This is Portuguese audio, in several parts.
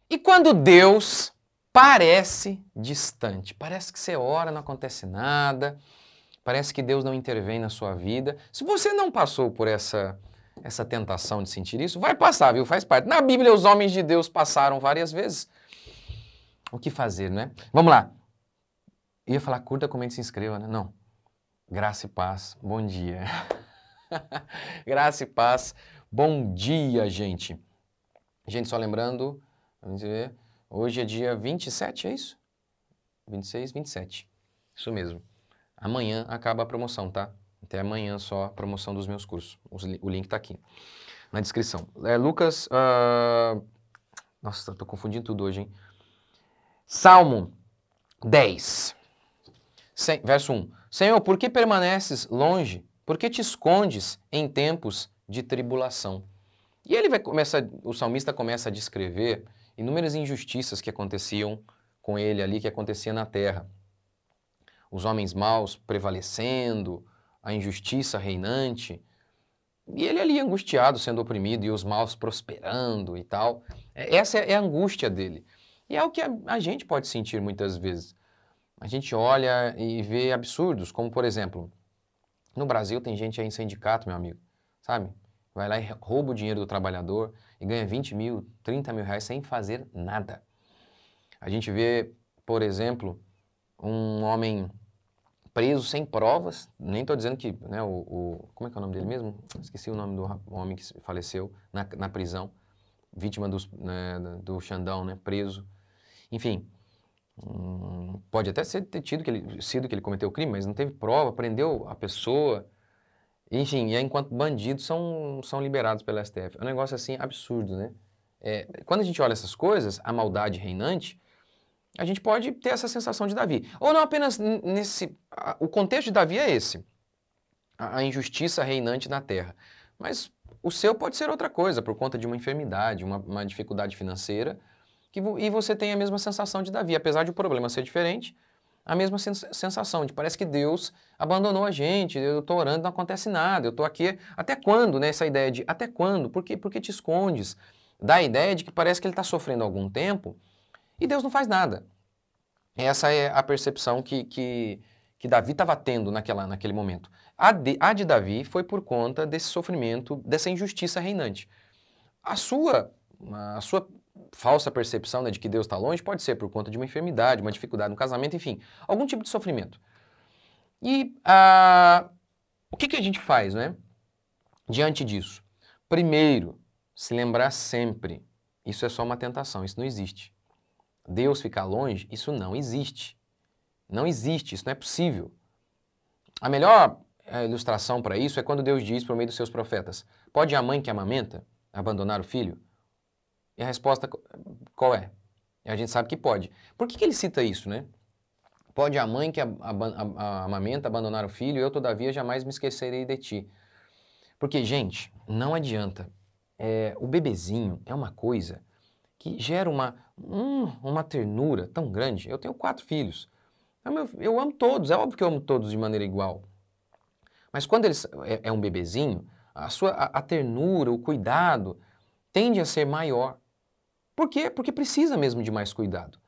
E quando Deus parece distante, parece que você ora, não acontece nada, parece que Deus não intervém na sua vida. Se você não passou por essa tentação de sentir isso, vai passar, viu? Faz parte. Na Bíblia, os homens de Deus passaram várias vezes. O que fazer, né? Vamos lá. Ia falar curta, comente, se inscreva, né? Não. Graça e paz. Bom dia. Graça e paz. Bom dia, gente. Gente, só lembrando, vamos ver, hoje é dia 27, é isso? 26, 27. Isso mesmo. Amanhã acaba a promoção, tá? Até amanhã só a promoção dos meus cursos. O link tá aqui na descrição. Lucas... Nossa, tô confundindo tudo hoje, hein? Salmo 10, verso 1. Senhor, por que permaneces longe? Por que te escondes em tempos de tribulação? E ele o salmista começa a descrever inúmeras injustiças que aconteciam com ele ali, que acontecia na terra. Os homens maus prevalecendo, a injustiça reinante, e ele ali angustiado, sendo oprimido, e os maus prosperando e tal. Essa é a angústia dele. E é o que a gente pode sentir muitas vezes. A gente olha e vê absurdos, como por exemplo, no Brasil tem gente aí em sindicato, meu amigo, sabe? Vai lá e rouba o dinheiro do trabalhador e ganha 20 mil, 30 mil reais sem fazer nada. A gente vê, por exemplo, um homem preso sem provas, nem estou dizendo que, né, como é que é o nome dele mesmo? Esqueci o nome do homem que faleceu na prisão, vítima do Xandão, né, preso. Enfim, pode até ter sido que ele cometeu o crime, mas não teve prova, prendeu a pessoa. Enfim, e aí, enquanto bandidos são liberados pela STF. É um negócio assim absurdo, né? Quando a gente olha essas coisas, a maldade reinante, a gente pode ter essa sensação de Davi. Ou não apenas nesse... O contexto de Davi é esse, a injustiça reinante na terra. Mas o seu pode ser outra coisa, por conta de uma enfermidade, uma dificuldade financeira, e você tem a mesma sensação de Davi. Apesar de o problema ser diferente, a mesma sensação de parece que Deus abandonou a gente, eu estou orando, não acontece nada, eu estou aqui, até quando, né? Essa ideia de até quando? Por que te escondes? Dá a ideia de que parece que ele está sofrendo há algum tempo e Deus não faz nada. Essa é a percepção que Davi estava tendo naquele momento. A de Davi foi por conta desse sofrimento, dessa injustiça reinante. A sua falsa percepção, né, de que Deus está longe pode ser por conta de uma enfermidade, uma dificuldade no casamento, enfim, algum tipo de sofrimento. E o que a gente faz, né, diante disso? Primeiro, se lembrar sempre, isso é só uma tentação, isso não existe. Deus ficar longe, isso não existe. Não existe, isso não é possível. A melhor ilustração para isso é quando Deus diz por meio dos seus profetas: pode a mãe que amamenta abandonar o filho? E a resposta qual é? E a gente sabe que pode. Por que ele cita isso, né? Pode a mãe que amamenta abandonar o filho, eu todavia jamais me esquecerei de ti. Porque, gente, não adianta. O bebezinho é uma coisa que gera uma ternura tão grande. Eu tenho 4 filhos. Eu amo todos, é óbvio que eu amo todos de maneira igual. Mas quando é um bebezinho, a ternura, o cuidado tende a ser maior. Por quê? Porque precisa mesmo de mais cuidado.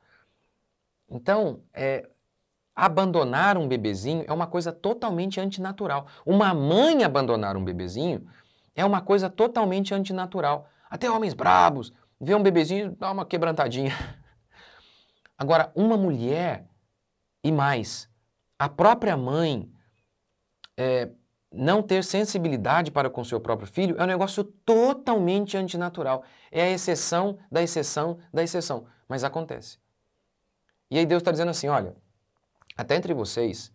Então, abandonar um bebezinho é uma coisa totalmente antinatural. Uma mãe abandonar um bebezinho é uma coisa totalmente antinatural. Até homens brabos, vê um bebezinho, dá uma quebrantadinha. Agora, uma mulher, e mais, a própria mãe não ter sensibilidade para com seu próprio filho é um negócio totalmente antinatural. É a exceção da exceção da exceção. Mas acontece. E aí Deus está dizendo assim, olha, até entre vocês,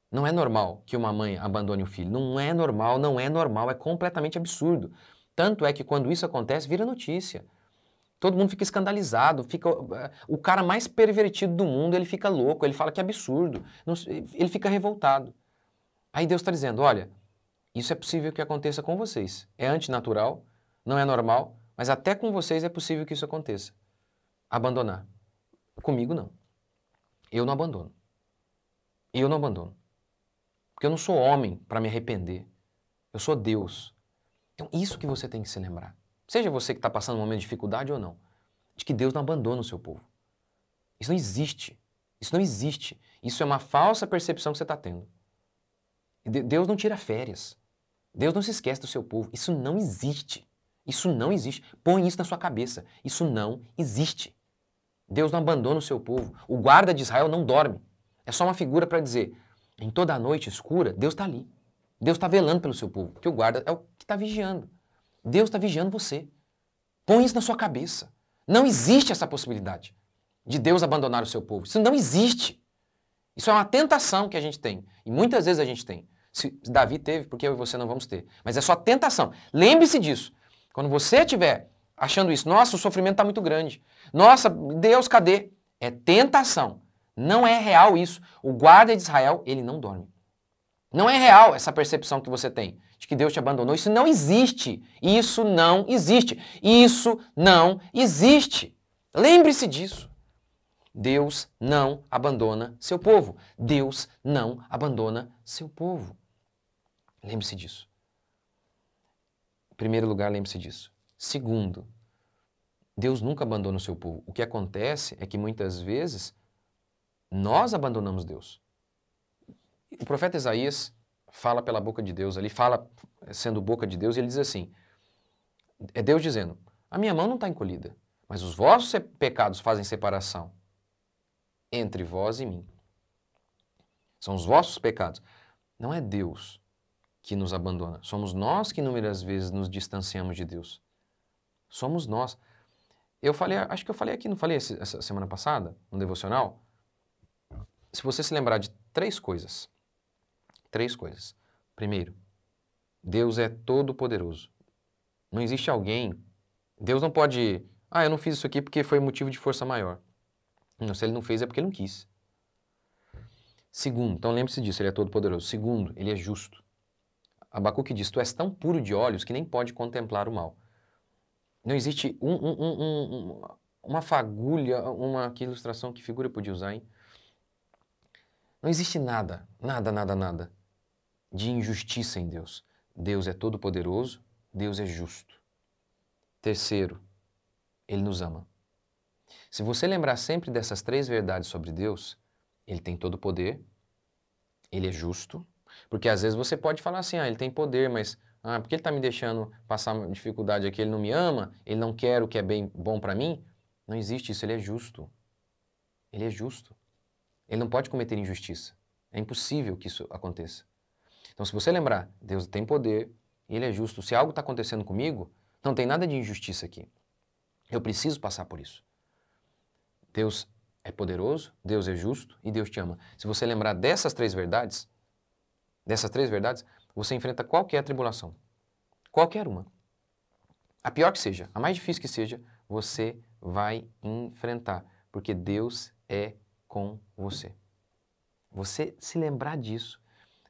não é normal que uma mãe abandone o filho. Não é normal, não é normal, é completamente absurdo. Tanto é que quando isso acontece, vira notícia. Todo mundo fica escandalizado, o cara mais pervertido do mundo, ele fica louco, ele fala que é absurdo, ele fica revoltado. Aí Deus está dizendo, olha, isso é possível que aconteça com vocês. É antinatural, não é normal, mas até com vocês é possível que isso aconteça. Abandonar. Comigo não. Eu não abandono. Eu não abandono. Porque eu não sou homem para me arrepender. Eu sou Deus. Então isso que você tem que se lembrar. Seja você que está passando um momento de dificuldade ou não. de que Deus não abandona o seu povo. Isso não existe. Isso não existe. Isso é uma falsa percepção que você está tendo. Deus não tira férias. Deus não se esquece do seu povo. Isso não existe. Isso não existe. Põe isso na sua cabeça. Isso não existe. Deus não abandona o seu povo. O guarda de Israel não dorme. É só uma figura para dizer, em toda a noite escura, Deus está ali. Deus está velando pelo seu povo. Porque o guarda é o que está vigiando. Deus está vigiando você. Põe isso na sua cabeça. Não existe essa possibilidade de Deus abandonar o seu povo. Isso não existe. Isso é uma tentação que a gente tem. E muitas vezes a gente tem. Se Davi teve, porque eu e você não vamos ter. Mas é só tentação. Lembre-se disso. Quando você estiver achando isso, nossa, o sofrimento está muito grande. Nossa, Deus, cadê? É tentação. Não é real isso. O guarda de Israel, ele não dorme. Não é real essa percepção que você tem de que Deus te abandonou. Isso não existe. Isso não existe. Isso não existe. Lembre-se disso. Deus não abandona seu povo. Deus não abandona seu povo. Lembre-se disso. Em primeiro lugar, lembre-se disso. Segundo, Deus nunca abandona o seu povo. O que acontece é que muitas vezes nós abandonamos Deus. O profeta Isaías fala pela boca de Deus, ele fala sendo boca de Deus e ele diz assim, é Deus dizendo, a minha mão não está encolhida, mas os vossos pecados fazem separação entre vós e mim. São os vossos pecados. Não é Deus que nos abandona. Somos nós que inúmeras vezes nos distanciamos de Deus. Somos nós. Eu falei, acho que eu falei aqui, não falei essa semana passada, no devocional? Se você se lembrar de três coisas. Três coisas. Primeiro, Deus é todo-poderoso. Não existe alguém... Deus não pode... eu não fiz isso aqui porque foi motivo de força maior. Não, se ele não fez é porque ele não quis. Segundo, então lembre-se disso, ele é todo-poderoso. Segundo, ele é justo. Abacuque diz, tu és tão puro de olhos que nem pode contemplar o mal. Não existe uma fagulha, que ilustração, que figura eu podia usar, hein? Não existe nada de injustiça em Deus. Deus é todo-poderoso, Deus é justo. Terceiro, ele nos ama. Se você lembrar sempre dessas três verdades sobre Deus, ele tem todo o poder, ele é justo, porque às vezes você pode falar assim, ele tem poder, mas por que ele está me deixando passar uma dificuldade aqui? Ele não me ama? Ele não quer o que é bom para mim? Não existe isso, ele é justo. Ele é justo. Ele não pode cometer injustiça. É impossível que isso aconteça. Então, se você lembrar, Deus tem poder, ele é justo. Se algo está acontecendo comigo, não tem nada de injustiça aqui. Eu preciso passar por isso. Deus é poderoso, Deus é justo e Deus te ama. Se você lembrar dessas três verdades, você enfrenta qualquer tribulação. Qualquer uma. A pior que seja, a mais difícil que seja, você vai enfrentar. Porque Deus é com você. Você se lembrar disso,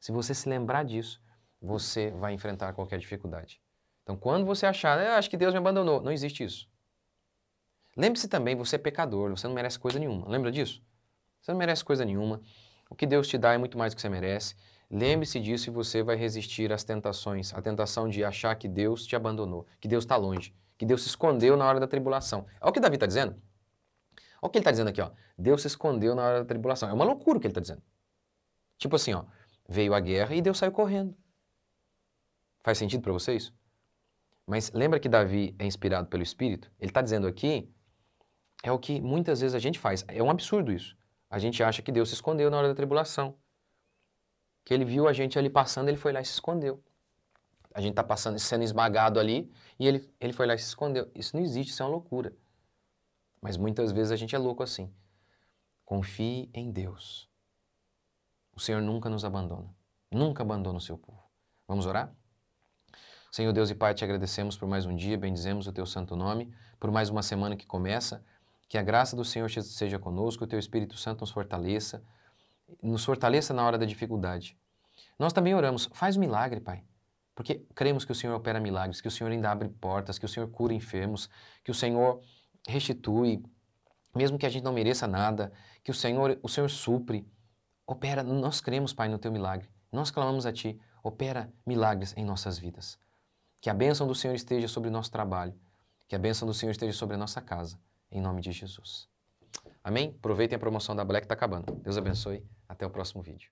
se você se lembrar disso, você vai enfrentar qualquer dificuldade. Então, quando você achar, acho que Deus me abandonou, não existe isso. Lembre-se também, você é pecador, você não merece coisa nenhuma. Lembra disso? Você não merece coisa nenhuma. O que Deus te dá é muito mais do que você merece. Lembre-se disso e você vai resistir às tentações. A tentação de achar que Deus te abandonou, que Deus está longe, que Deus se escondeu na hora da tribulação. Olha o que Davi está dizendo. Olha o que ele está dizendo aqui, ó. Deus se escondeu na hora da tribulação. É uma loucura o que ele está dizendo. Tipo assim, ó, veio a guerra e Deus saiu correndo. Faz sentido para você isso? Mas lembra que Davi é inspirado pelo Espírito? Ele está dizendo aqui, é o que muitas vezes a gente faz. É um absurdo isso. A gente acha que Deus se escondeu na hora da tribulação. Que ele viu a gente ali passando, ele foi lá e se escondeu. A gente está passando, sendo esmagado ali, e ele foi lá e se escondeu. Isso não existe, isso é uma loucura. Mas muitas vezes a gente é louco assim. Confie em Deus. O Senhor nunca nos abandona. Nunca abandona o seu povo. Vamos orar? Senhor Deus e Pai, te agradecemos por mais um dia, bendizemos o teu santo nome, por mais uma semana que começa. Que a graça do Senhor seja conosco, o teu Espírito Santo nos fortaleça na hora da dificuldade. Nós também oramos, faz um milagre, Pai, porque cremos que o Senhor opera milagres, que o Senhor ainda abre portas, que o Senhor cura enfermos, que o Senhor restitui, mesmo que a gente não mereça nada, que o Senhor supre, opera, nós cremos, Pai, no teu milagre. Nós clamamos a Ti, opera milagres em nossas vidas. Que a bênção do Senhor esteja sobre o nosso trabalho, que a bênção do Senhor esteja sobre a nossa casa. em nome de Jesus. Amém? Aproveitem a promoção da Black, está acabando. Deus abençoe. Até o próximo vídeo.